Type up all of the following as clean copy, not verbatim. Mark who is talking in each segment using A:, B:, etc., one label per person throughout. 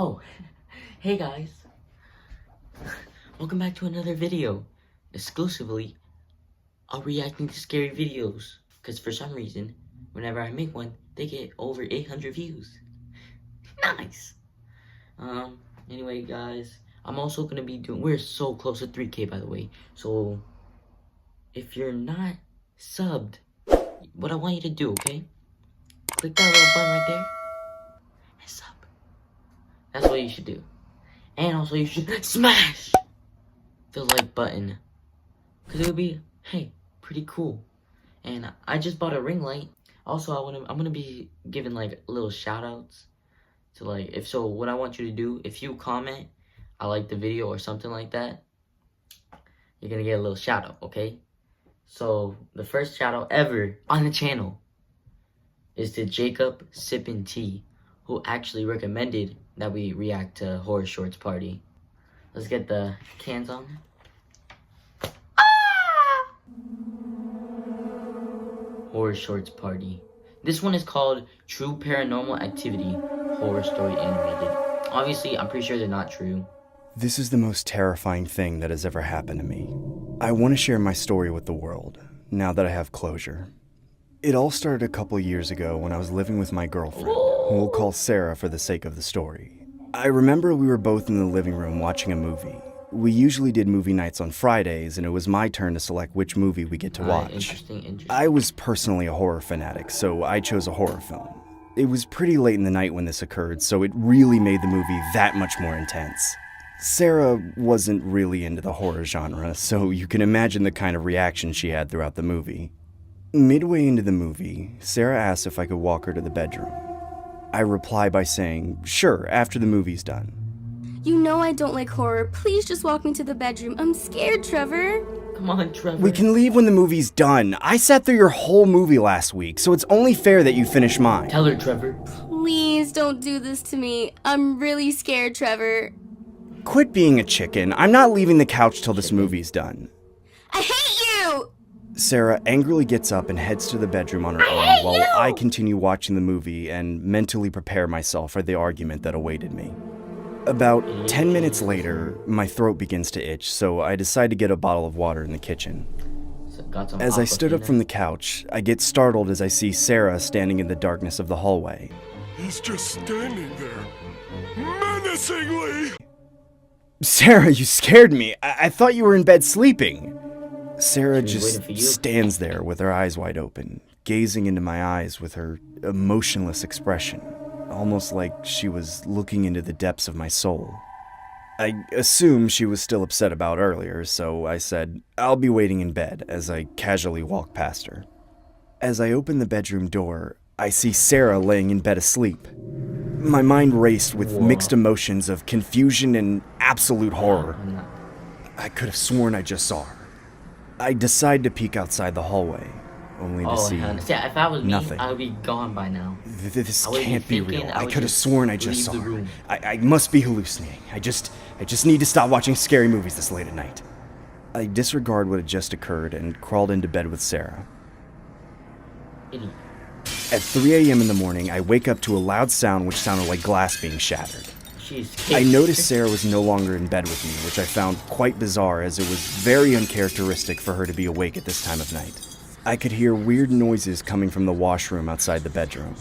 A: Oh, hey guys. Welcome back to another video. Exclusively, I'll reacting to scary videos. Because for some reason, whenever I make one, they get over 800 views. Nice. Anyway guys, I'm also going to be doing, we're so close to 3K by the way. So, if you're not subbed, what I want you to do, okay? Click that little button right there. And sub. That's what you should do. And also you should smash the like button. Because it would be, hey, pretty cool. And I just bought a ring light. Also, I'm gonna be giving like little shout outs to like, what I want you to do, if you comment, I like the video or something like that, you're gonna get a little shout out, okay? So the first shout out ever on the channel is to Jacob Sippin' Tea, who actually recommended that we react to Horror Shorts Party. Let's get the cans on. Ah! Horror Shorts Party. This one is called True Paranormal Activity Horror Story Animated. Obviously, I'm pretty sure they're not true.
B: This is the most terrifying thing that has ever happened to me. I want to share my story with the world, now that I have closure. It all started a couple years ago when I was living with my girlfriend, who we'll call Sarah for the sake of the story. I remember we were both in the living room watching a movie. We usually did movie nights on Fridays, and it was my turn to select which movie we get to watch.
A: Interesting.
B: I was personally a horror fanatic, so I chose a horror film. It was pretty late in the night when this occurred, so it really made the movie that much more intense. Sarah wasn't really into the horror genre, so you can imagine the kind of reaction she had throughout the movie. Midway into the movie, Sarah asked if I could walk her to the bedroom. I reply by saying, sure, after the movie's done.
C: You know I don't like horror. Please just walk me to the bedroom. I'm scared, Trevor.
A: Come on, Trevor.
B: We can leave when the movie's done. I sat through your whole movie last week, so it's only fair that you finish mine.
A: Tell her, Trevor.
C: Please don't do this to me. I'm really scared, Trevor.
B: Quit being a chicken. I'm not leaving the couch till this movie's done.
C: I hate you!
B: Sarah angrily gets up and heads to the bedroom on her own while I continue watching the movie and mentally prepare myself for the argument that awaited me. About 10 minutes later, my throat begins to itch, so I decide to get a bottle of water in the kitchen. As I stood up from the couch, I get startled as I see Sarah standing in the darkness of the hallway.
D: He's just standing there, menacingly!
B: Sarah, you scared me. I thought you were in bed sleeping. Sarah just stands there with her eyes wide open, gazing into my eyes with her emotionless expression, almost like she was looking into the depths of my soul. I assume she was still upset about earlier, so I said, I'll be waiting in bed, as I casually walk past her. As I open the bedroom door, I see Sarah laying in bed asleep. My mind raced with mixed emotions of confusion and absolute horror. I could have sworn I just saw her. I decide to peek outside the hallway, only to see
A: if I was
B: nothing.
A: me, I would be gone by now.
B: This can't be real. I could have sworn I just saw her. I must be hallucinating. I just need to stop watching scary movies this late at night. I disregard what had just occurred and crawled into bed with Sarah.
A: Idiot.
B: At 3 a.m. in the morning, I wake up to a loud sound which sounded like glass being shattered. I noticed Sarah was no longer in bed with me, which I found quite bizarre as it was very uncharacteristic for her to be awake at this time of night. I could hear weird noises coming from the washroom outside the bedroom.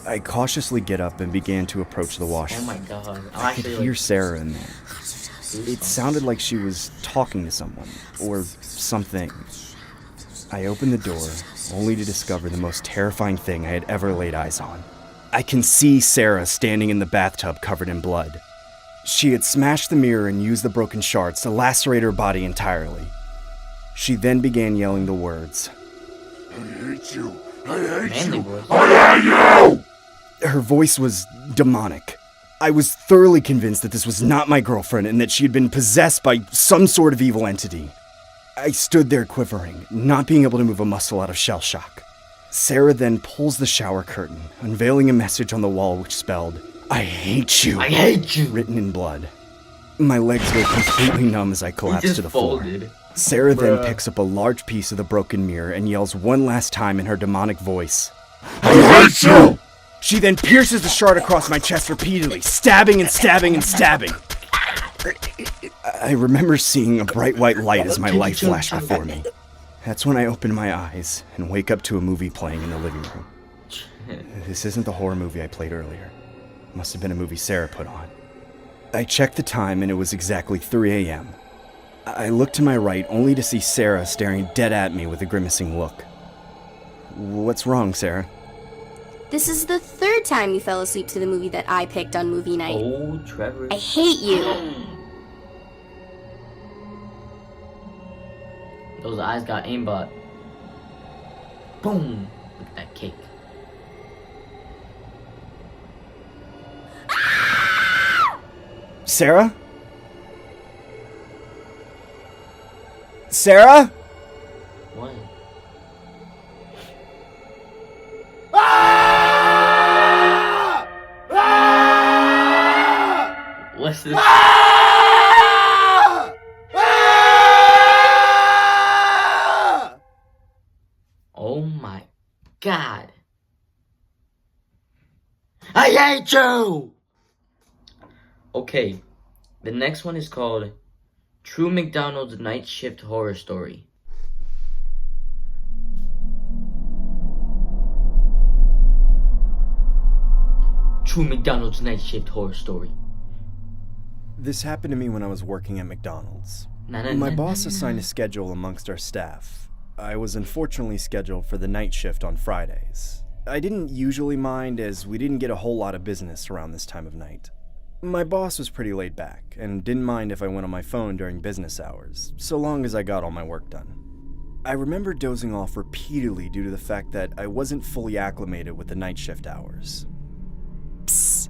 B: I cautiously get up and began to approach the washroom.
A: Oh my god.
B: I could hear Sarah in there. It sounded like she was talking to someone, or something. I opened the door, only to discover the most terrifying thing I had ever laid eyes on. I can see Sarah standing in the bathtub covered in blood. She had smashed the mirror and used the broken shards to lacerate her body entirely. She then began yelling the words,
D: I hate you! I hate
A: Manly
D: you!
A: voice.
D: I hate you!
B: Her voice was demonic. I was thoroughly convinced that this was not my girlfriend and that she had been possessed by some sort of evil entity. I stood there quivering, not being able to move a muscle out of shell shock. Sarah then pulls the shower curtain, unveiling a message on the wall which spelled, I hate you,
A: I hate you,
B: written in blood. My legs go completely numb as I collapse to the floor. Sarah then picks up a large piece of the broken mirror and yells one last time in her demonic voice,
D: I hate you!
B: She then pierces the shard across my chest repeatedly, stabbing and stabbing and stabbing. I remember seeing a bright white light as my life flashed before me. That's when I open my eyes and wake up to a movie playing in the living room. This isn't the horror movie I played earlier. It must have been a movie Sarah put on. I checked the time and it was exactly 3 a.m. I looked to my right only to see Sarah staring dead at me with a grimacing look. What's wrong, Sarah?
C: This is the third time you fell asleep to the movie that I picked on movie night.
A: Oh, Trevor.
C: I hate you.
A: Those eyes got aimbot. Boom! Look at that cake.
B: Sarah? Sarah?
A: What? What's this? Oh my God. I hate you! Okay, the next one is called True McDonald's Night Shift Horror Story. True McDonald's Night Shift Horror Story.
B: This happened to me when I was working at McDonald's. My boss assigned a schedule amongst our staff. I was unfortunately scheduled for the night shift on Fridays. I didn't usually mind as we didn't get a whole lot of business around this time of night. My boss was pretty laid back and didn't mind if I went on my phone during business hours, so long as I got all my work done. I remember dozing off repeatedly due to the fact that I wasn't fully acclimated with the night shift hours. Psst.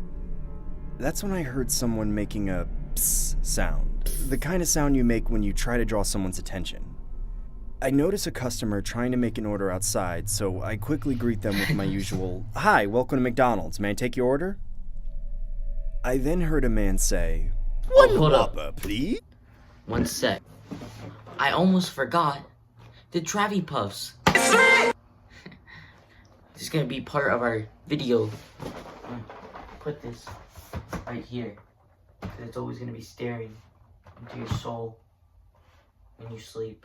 B: That's when I heard someone making a psst sound, the kind of sound you make when you try to draw someone's attention. I notice a customer trying to make an order outside, so I quickly greet them with my usual, "Hi, welcome to McDonald's, may I take your order?" I then heard a man say, "One
A: hold up.
B: Whopper, please."
A: One sec. I almost forgot the Travi Puffs. This is gonna be part of our video. Put this right here. 'Cause it's always gonna be staring into your soul when you sleep.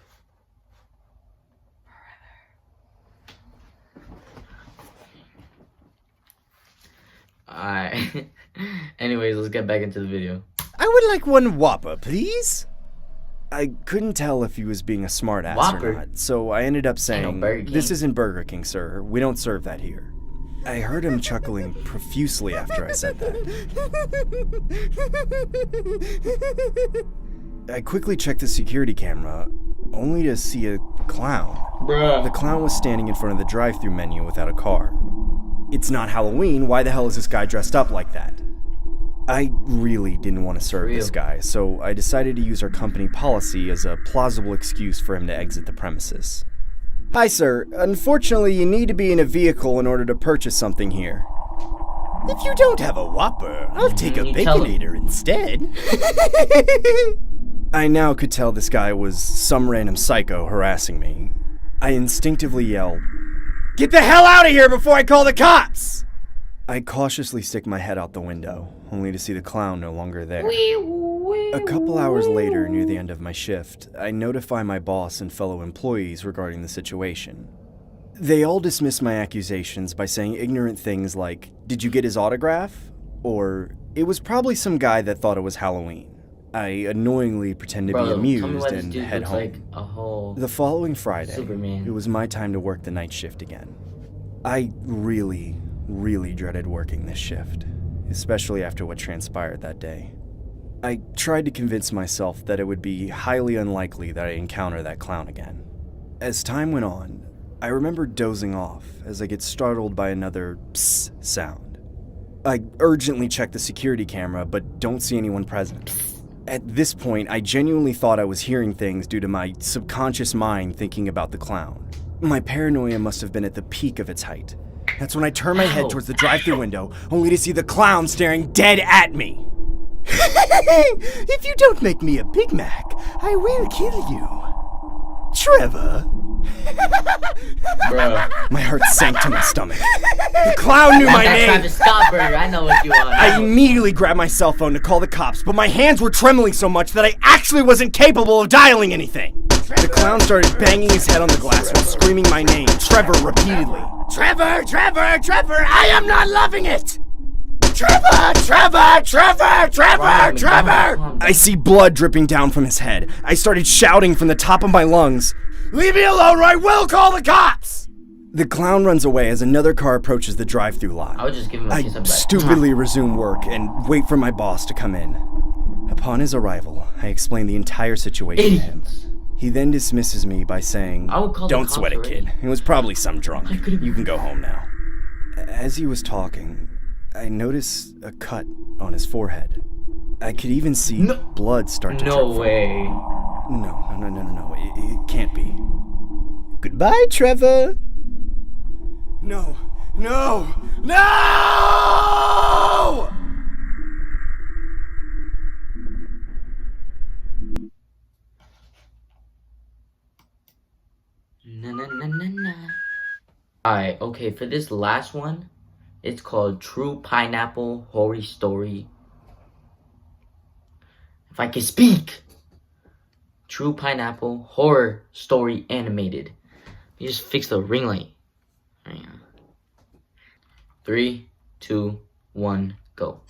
A: Alright. Anyways, let's get back into the video.
B: "I would like one Whopper, please." I couldn't tell if he was being a smartass
A: Whopper?
B: or not, so I ended up saying,
A: Burger King.
B: "This isn't Burger King, sir. We don't serve that here." I heard him chuckling profusely after I said that. I quickly checked the security camera, only to see a clown.
A: Bruh.
B: The clown was standing in front of the drive-thru menu without a car. It's not Halloween, why the hell is this guy dressed up like that? I really didn't want to serve this guy, so I decided to use our company policy as a plausible excuse for him to exit the premises. "Hi, sir. Unfortunately, you need to be in a vehicle in order to purchase something here." "If you don't have a Whopper, I'll take a
A: You tell him.
B: Baconator instead." I now could tell this guy was some random psycho harassing me. I instinctively yelled, "Get the hell out of here before I call the cops!" I cautiously stick my head out the window, only to see the clown no longer there. A couple hours later, near the end of my shift, I notify my boss and fellow employees regarding the situation. They all dismiss my accusations by saying ignorant things like, "Did you get his autograph?" Or, "It was probably some guy that thought it was Halloween." I annoyingly pretend to be
A: Tell me
B: amused
A: why this
B: and
A: dude
B: head
A: looks
B: home.
A: like a whole
B: The following Friday,
A: Superman.
B: it was my time to work the night shift again. I really dreaded working this shift, especially after what transpired that day. I tried to convince myself that it would be highly unlikely that I'd encounter that clown again. As time went on, I remember dozing off as I get startled by another psst sound. I urgently check the security camera, but don't see anyone present. At this point, I genuinely thought I was hearing things due to my subconscious mind thinking about the clown. My paranoia must have been at the peak of its height. That's when I turn my head towards the drive-thru window, only to see the clown staring dead at me. "If you don't make me a Big Mac, I will kill you. Trevor."
A: Bruh.
B: My heart sank to my stomach. The clown knew my
A: That
B: name!
A: Travis Scott burger, I know what you want.
B: I immediately grabbed my cell phone to call the cops, but my hands were trembling so much that I actually wasn't capable of dialing anything. The clown started banging his head on the glass while screaming my name, Trevor, repeatedly. Trevor, Trevor, Trevor, I am not loving it! Trevor, Trevor, Trevor, Trevor, Trevor! I see blood dripping down from his head. I started shouting from the top of my lungs, "Leave me alone or I will call the cops!" The clown runs away as another car approaches the drive-thru lot.
A: I would just give him a
B: I
A: kiss up
B: stupidly resume work and wait for my boss to come in. Upon his arrival, I explain the entire situation to him.
A: Idiots.
B: He then dismisses me by saying,
A: I would call the
B: "Don't
A: cops
B: sweat it,
A: already."
B: kid. It was probably some drunk.
A: I could've-
B: You can go home now." As he was talking, I noticed a cut on his forehead. I could even see
A: No-
B: blood start to
A: No
B: drip from
A: way.
B: No. It can't be. Goodbye, Trevor. No.
A: Na. Alright, okay, for this last one, it's called True Pineapple Horror Story. If I can speak! True Pineapple Horror Story Animated. You just fix the ring light. Hang on. 3, 2, 1, go.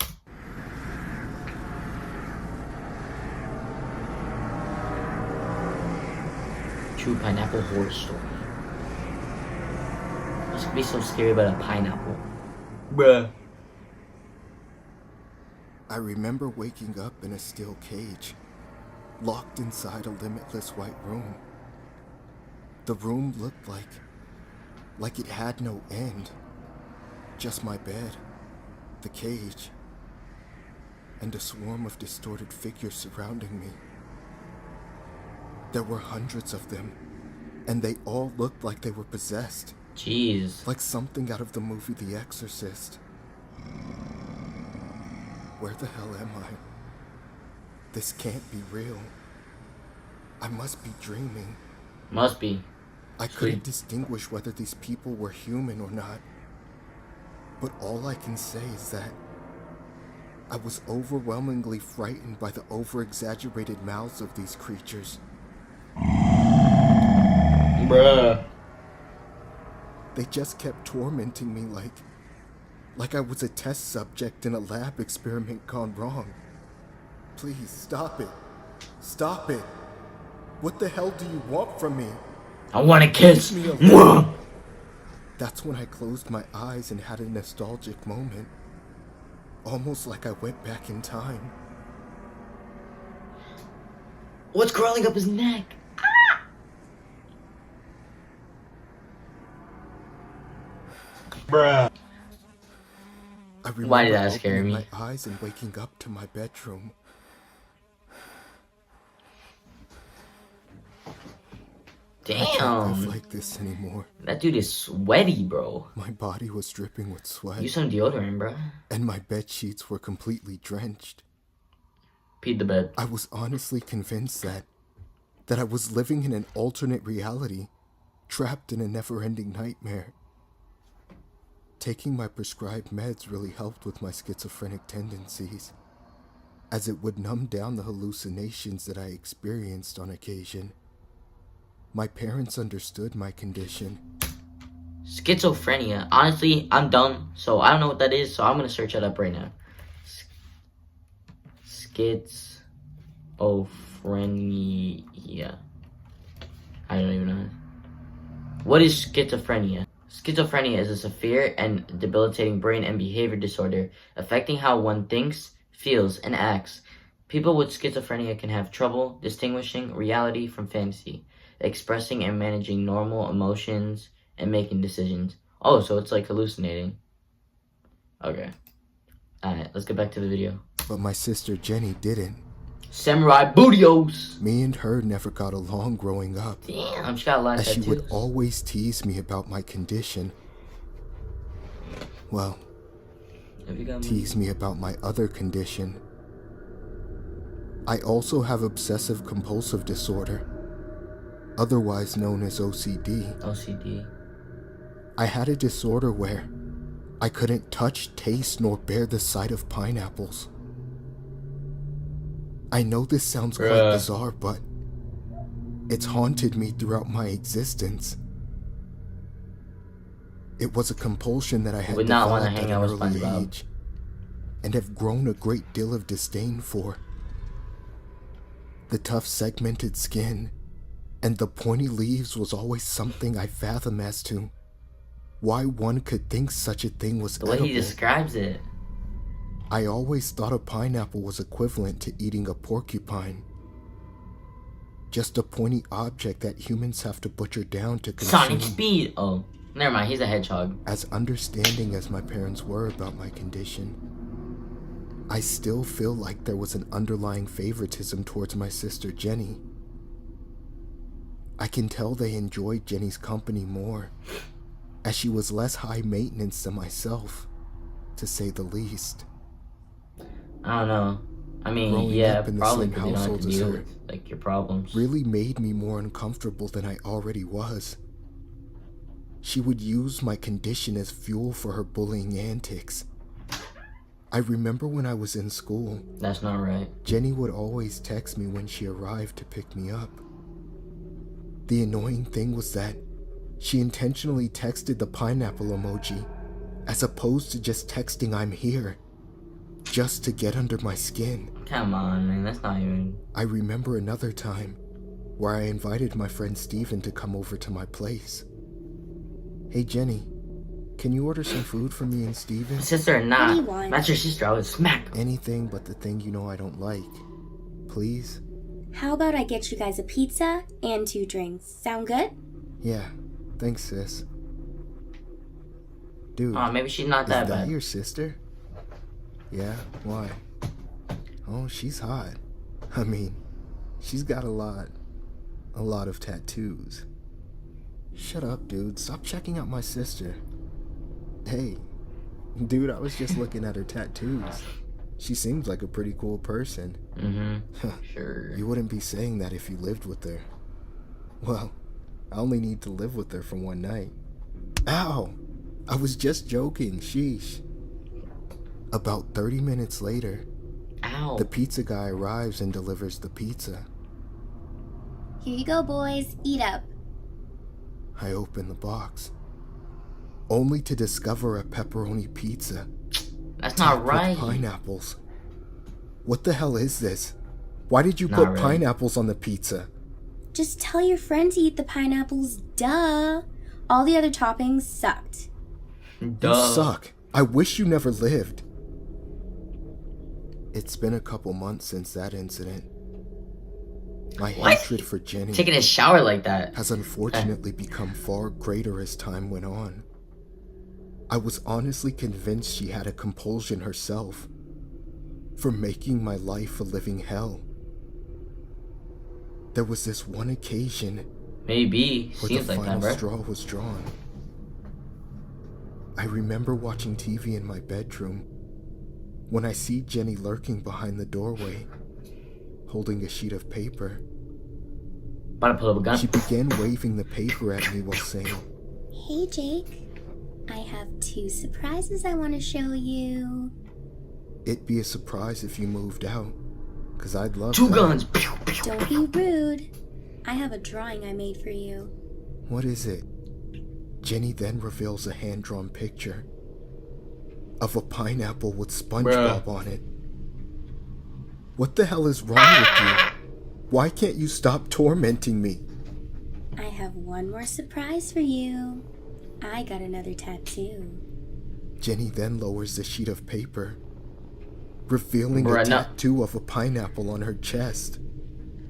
A: True Pineapple Horror Story. What's gonna be so scary about a pineapple? Bruh.
E: I remember waking up in a steel cage, locked inside a limitless white room. The room looked like it had no end. Just my bed, the cage, and a swarm of distorted figures surrounding me. There were hundreds of them, and they all looked like they were possessed,
A: Jeez.
E: like something out of the movie The Exorcist. Where the hell am I? This can't be real. I must be dreaming.
A: Must be.
E: I couldn't distinguish whether these people were human or not. But all I can say is that I was overwhelmingly frightened by the over-exaggerated mouths of these creatures.
A: Bruh.
E: They just kept tormenting me like I was a test subject in a lab experiment gone wrong. Please, stop it. Stop it. What the hell do you want from me?
A: I want a kiss.
E: Leave me alone. That's when I closed my eyes and had a nostalgic moment. Almost like I went back in time.
A: What's crawling up his neck?
E: I remember
A: Why did that scare
E: opening
A: me?
E: my eyes and waking up to my bedroom. I can't
A: Damn.
E: live like this anymore.
A: That dude is sweaty, bro.
E: My body was dripping with sweat,
A: Use some deodorant, bro.
E: and my bed sheets were completely drenched.
A: Peed the bed.
E: I was honestly convinced that I was living in an alternate reality, trapped in a never-ending nightmare. Taking my prescribed meds really helped with my schizophrenic tendencies, as it would numb down the hallucinations that I experienced on occasion. My parents understood my condition.
A: Schizophrenia. Honestly, I'm dumb, so I don't know what that is, so I'm gonna search it up right now. Schizophrenia. I don't even know. What is schizophrenia? Schizophrenia is a severe and debilitating brain and behavior disorder affecting how one thinks, feels, and acts. People with schizophrenia can have trouble distinguishing reality from fantasy, expressing and managing normal emotions, and making decisions. Oh, so it's like hallucinating. Okay. Alright, let's get back to the video.
E: But my sister Jenny didn't.
A: Samurai Bootios!
E: Me and her never got along growing up,
A: Damn, she got a lot of
E: as she
A: tattoos.
E: would always tease me about my condition. Well,
A: Have you got
E: tease me about my other condition. I also have obsessive compulsive disorder. otherwise known as OCD.
A: OCD.
E: I had a disorder where I couldn't touch, taste, nor bear the sight of pineapples. I know this sounds quite
A: Bruh.
E: bizarre, but it's haunted me throughout my existence. It was a compulsion that I had
A: Would not wanna
E: developed at
A: hang out
E: an
A: with
E: early
A: SpongeBob.
E: age, and have grown a great deal of disdain for. The tough segmented skin and the pointy leaves was always something I fathom as to why one could think such a thing was
A: The way
E: edible.
A: he describes it.
E: I always thought a pineapple was equivalent to eating a porcupine. Just a pointy object that humans have to butcher down to consume.
A: Sonic Speed! Oh, never mind, he's a hedgehog.
E: As understanding as my parents were about my condition, I still feel like there was an underlying favoritism towards my sister Jenny. I can tell they enjoyed Jenny's company more, as she was less high maintenance than myself, to say the least.
A: I don't know. I mean,
E: Growing
A: yeah,
E: up in the
A: probably
E: same
A: because you don't have to
E: household as
A: deal
E: her
A: with, like, your problems.
E: really made me more uncomfortable than I already was. She would use my condition as fuel for her bullying antics. I remember when I was in school,
A: That's not right.
E: Jenny would always text me when she arrived to pick me up. The annoying thing was that she intentionally texted the pineapple emoji, as opposed to just texting "I'm here," just to get under my skin.
A: Come on, man, that's not even...
E: I remember another time where I invited my friend Steven to come over to my place. Hey Jenny, can you order some food for me and Steven?
A: Sister or
C: What do
A: not,
C: you want?
A: that's your sister, I would smack her.
E: Anything but the thing you know I don't like. Please?
C: How about I get you guys a pizza and 2 drinks? Sound good?
E: Yeah, thanks sis. Dude,
A: Oh, maybe she's not
E: is
A: that
E: that
A: bad.
E: your sister? Yeah, why? Oh, she's hot. I mean, she's got a lot of tattoos. Shut up, dude. Stop checking out my sister. Hey, dude, I was just looking at her tattoos. She seems like a pretty cool person.
A: Mm-hmm. Sure.
E: You wouldn't be saying that if you lived with her. Well, I only need to live with her for one night. Ow! I was just joking, sheesh. About 30 minutes later,
A: Ow.
E: the pizza guy arrives and delivers the pizza.
C: Here you go, boys. Eat up.
E: I open the box, only to discover a pepperoni pizza
A: That's not
E: topped
A: right.
E: with pineapples. What the hell is this? Why did you
A: Not
E: put
A: really.
E: pineapples on the pizza?
C: Just tell your friend to eat the pineapples, duh. All the other toppings sucked.
A: Duh.
E: You suck. I wish you never lived. It's been a couple months since that incident. My
A: What?
E: hatred for Jenny
A: Taking a shower like that.
E: has unfortunately become far greater as time went on. I was honestly convinced she had a compulsion herself for making my life a living hell. There was this one occasion
A: Maybe.
E: where
A: Seems
E: the
A: like that,
E: final
A: bro.
E: straw was drawn. I remember watching TV in my bedroom when I see Jenny lurking behind the doorway, holding a sheet of paper.
A: About to pull up a gun.
E: She began waving the paper at me while saying,
C: Hey, Jake. I have 2 surprises I want to show you.
E: "It'd be a surprise if you moved out, 'cause I'd love
A: 2
E: that."
A: guns. Pew, pew.
C: Don't be rude. I have a drawing I made for you.
E: What is it? Jenny then reveals a hand-drawn picture of a pineapple with SpongeBob on it. What the hell is wrong with you? Why can't you stop tormenting me?
C: I have one more surprise for you. I got another tattoo.
E: Jenny then lowers the sheet of paper, revealing
A: Bruh,
E: a
A: no.
E: tattoo of a pineapple on her chest.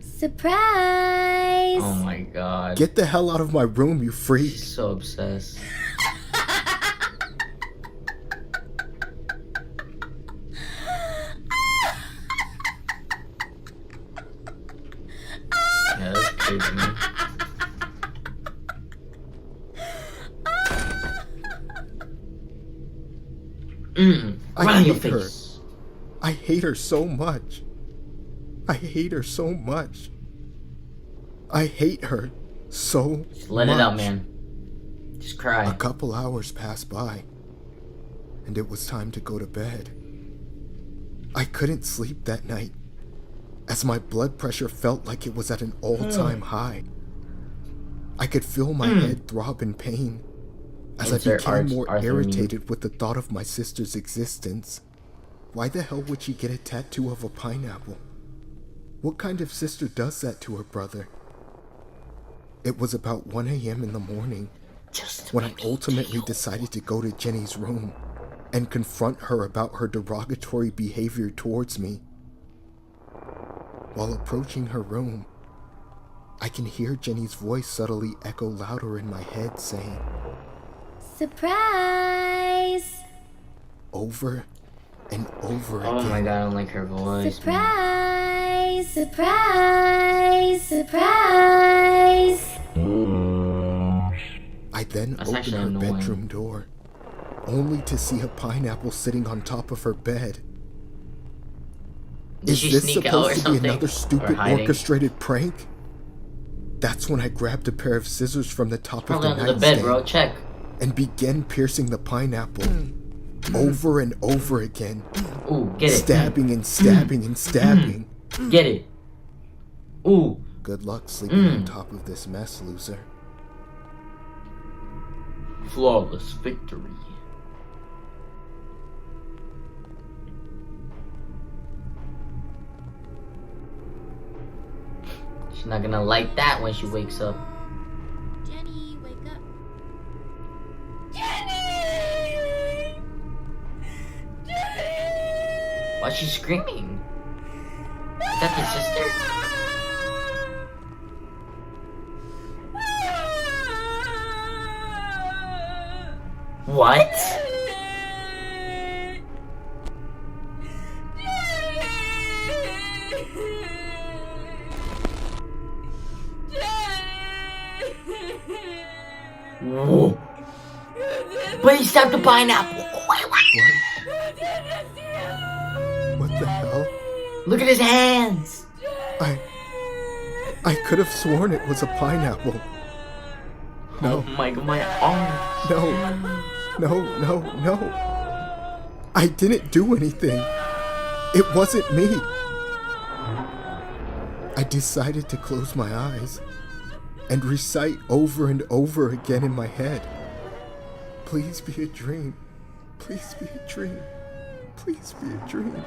C: Surprise!
A: Oh my god.
E: Get the hell out of my room, you freak.
A: She's so obsessed. Yeah, that's crazy, man.
E: I
A: Right on your
E: hate her.
A: face.
E: I hate her so much. I hate her so much. I hate her so
A: Just let
E: much.
A: it out, man. Just
E: A
A: cry.
E: couple hours passed by, and it was time to go to bed. I couldn't sleep that night, as my blood pressure felt like it was at an all-time high. I could feel my head throb in pain, as I
A: Insert
E: became more
A: Arthur meme.
E: irritated with the thought of my sister's existence. Why the hell would she get a tattoo of a pineapple? What kind of sister does that to her brother? It was about 1 a.m. in the morning
A: Just
E: when I
A: let me
E: ultimately
A: tell you.
E: decided to go to Jenny's room and confront her about her derogatory behavior towards me. While approaching her room, I can hear Jenny's voice subtly echo louder in my head saying,
C: Surprise!
E: over and over
A: Oh
E: again.
A: my god, I don't like her voice. Man.
C: Surprise! Surprise! Surprise!
E: I then
A: That's
E: open
A: actually
E: her
A: annoying.
E: bedroom door, only to see a pineapple sitting on top of her bed.
A: Did
E: Is
A: she
E: this
A: sneak out or
E: supposed to be
A: something?
E: another
A: Or
E: stupid
A: hiding?
E: orchestrated prank? That's when I grabbed a pair of scissors from the top of
A: Probably
E: the
A: under the
E: nightstand
A: bed, bro. Check.
E: and began piercing the pineapple over and over again,
A: Ooh, get it.
E: stabbing and stabbing and stabbing.
A: Get it. Ooh.
E: Good luck sleeping on top of this mess, loser.
A: Flawless victory. She's not gonna like that when she wakes up.
C: Jenny, wake up. Jenny! Jenny!
A: Why's she screaming? Is that the sister? What? Whoa. But he stabbed the pineapple. Wait, what?
E: What the hell?
A: Look at his hands.
E: I could have sworn it was a pineapple.
A: Oh my god, my arm.
E: No. I didn't do anything. It wasn't me. I decided to close my eyes and recite over and over again in my head, "Please be a dream. Please be a dream. Please be a dream."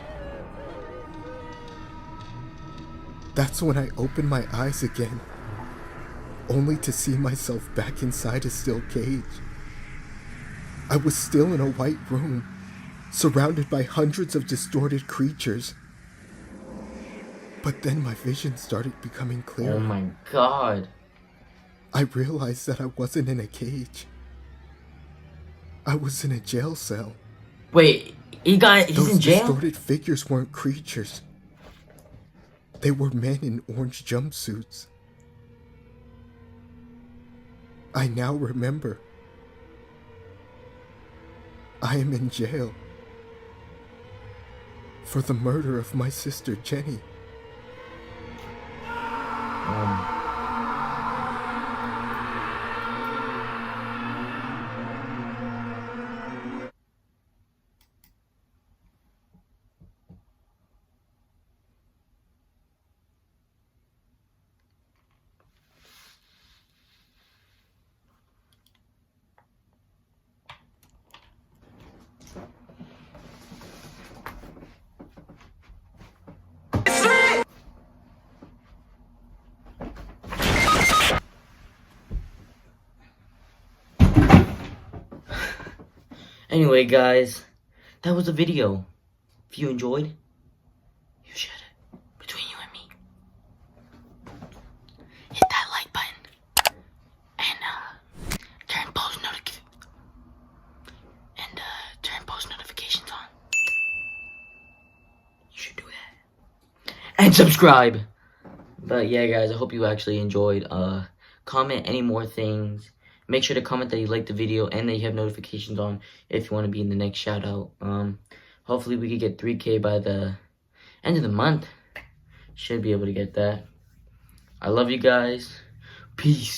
E: That's when I opened my eyes again, only to see myself back inside a steel cage. I was still in a white room, surrounded by hundreds of distorted creatures. But then my vision started becoming clearer.
A: Oh my god.
E: I realized that I wasn't in a cage. I was in a jail cell.
A: Wait, he's
E: Those
A: in jail?
E: distorted figures weren't creatures. They were men in orange jumpsuits. I now remember. I am in jail for the murder of my sister Jenny.
A: Anyway, guys, that was the video. If you enjoyed, you should. Between you and me, hit that like button and turn post notifications on. You should do that. And subscribe. But yeah, guys, I hope you actually enjoyed. Comment any more things. Make sure to comment that you liked the video and that you have notifications on if you want to be in the next shout out. Hopefully we could get 3K by the end of the month. Should be able to get that. I love you guys. Peace.